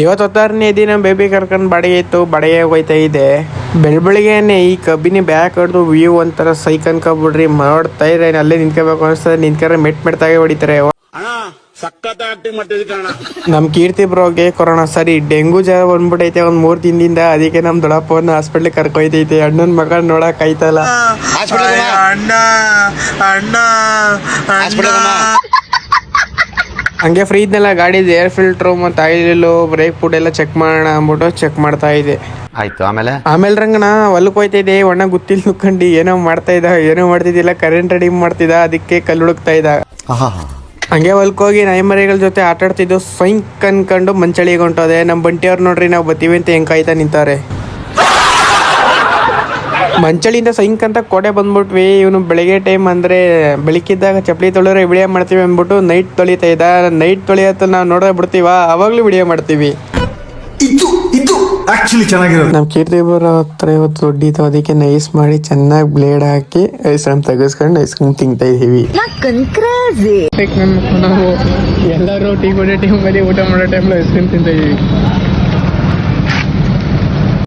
ಇವತ್ತು ಹೊತ್ತಾರನೇ ದಿನ ಬೇಬಿ ಕರ್ಕೊಂಡು ಬಾಡಿಗೆ ಇತ್ತು, ಬಾಡಿಗೆ ಹೋಯ್ತಾ ಇದೆ. ಬೆಳಬೆಳಿಗ್ಗೆನೆ ಈ ಕಬ್ಬಿನಿ ಬ್ಯಾಕ್ ಹೊಡೆದು ವ್ಯೂ ಒಂಥರ ಸೈಕ್ ಅನ್ಕೊಬಿಡ್ರಿ. ನೋಡ್ತಾ ಇದ್ರೆ ಅಲ್ಲೇ ನಿಂತ್ಕೋಬೇಕು ಅನಿಸ್ತದೆ. ನಿಂತ್ಕೊಂಡ್ರೆ ಮೆಟ್ಟಾಗೆ ಹೊಡಿತಾರೆ. ನಮ್ ಕೀರ್ತಿ ಬ್ರೋಗೆ ಕೊರೋನಾ ಸರಿ ಡೆಂಗು ಜ್ವರ ಬಂದ್ಬಿಟ್ಟೈತೆ ಒಂದ್ 3 ದಿನದಿಂದ. ಅದಕ್ಕೆ ನಮ್ ದೊಡ್ಡಪ್ಪನ ಹಾಸ್ಪಿಟ್ಲಿಗೆ ಕರ್ಕೊಯ್ತೈತೆ. ಅಣ್ಣನ ಮಗ ನೋಡಕ್ ಆಯ್ತಲ್ಲ. ಹಂಗೆ ಫ್ರೀ ಇದ್ನೆಲ್ಲ ಗಾಡಿ ಏರ್ ಫಿಲ್ಟ್ರು ಮತ್ತೆ ಆಯಿಲ್ ಬ್ರೇಕ್ ಫುಡ್ ಎಲ್ಲ ಚೆಕ್ ಮಾಡೋಣ ಅಂದ್ಬಿಟ್ಟು ಚೆಕ್ ಮಾಡ್ತಾ ಇದೆ. ಆಯ್ತು. ಆಮೇಲೆ ರಂಗನ ಹೊಲಕ್ ಹೋಯ್ತಾ ಇದೆ. ಒಣ್ಣ ಗೊತ್ತಿಲ್ಲ ನುಕ್ಕಂಡು ಏನೋ ಮಾಡ್ತಿದ್ದಿಲ್ಲ, ಕರೆಂಟ್ ರೆಡಿ ಮಾಡ್ತಿದ್ದ. ಅದಕ್ಕೆ ಕಲ್ಲು ಹುಡುಕ್ತಾ ಇದ್ದ. ಹಂಗೆ ಹೊಲಕ್ ಹೋಗಿ ನಾಯಿಮರಿಗಳ ಜೊತೆ ಆಟ ಆಡ್ತಿದ್ದು. ಸೈಂಕ್ ಅನ್ಕೊಂಡು ಮಂಚಳಿಗೆ ಹೊಂಟೋದೆ. ನಮ್ಮ ಬಂಟಿಯವ್ರು ನೋಡ್ರಿ ನಾವು ಬತ್ತೀವಿ ಅಂತ ಹೆಂಗ್ ಕಾಯ್ತಾ ನಿಂತಾರೆ. ಮಂಚಳಿಂದ ಸೈಂಕ್ ಅಂತ ಕೋಟೆ ಬಂದ್ಬಿಟ್ವಿ. ಇವನು ಬೆಳಿಗ್ಗೆ ಟೈಮ್ ಅಂದ್ರೆ ಬೆಳಕಿದ್ದಾಗ ಚಪ್ಪಲಿ ತೊಳೆದ್ರೆ ವಿಡಿಯೋ ಮಾಡ್ತೀವಿ ಅಂದ್ಬಿಟ್ಟು ನೈಟ್ ತೊಳಿತಾ ಇದ್ದ. ನೈಟ್ ತೊಳಿಯತ್ತ ನಾವು ನೋಡೋ ಬಿಡ್ತೀವ, ಅವಾಗ್ಲೂ ವಿಡಿಯೋ ಮಾಡ್ತೀವಿ. ನಮ್ ಕೀರ್ತಿ ಬರೋ ಹತ್ರ ಇವತ್ತು ದುಡ್ಡಿತ್ತು. ಅದಕ್ಕೆ ನೈಸ್ ಮಾಡಿ ಚೆನ್ನಾಗಿ ಬ್ಲೇಡ್ ಹಾಕಿ ಐಸ್ ಕ್ರೀಮ್ ತೆಗೆಸ್ಕೊಂಡು ಐಸ್ ಕ್ರೀಮ್ ತಿಂತಾ ಇದೀವಿ. ನಾವು ಎಲ್ಲರೂ ಟೀ ಕುಡಿಯೋ ಟೈಮಲ್ಲಿ ಊಟ ಮಾಡೋ ಟೈಮಲ್ಲಿ ಐಸ್ ಕ್ರೀಮ್ ತಿಂತಾ ಇದೀವಿ.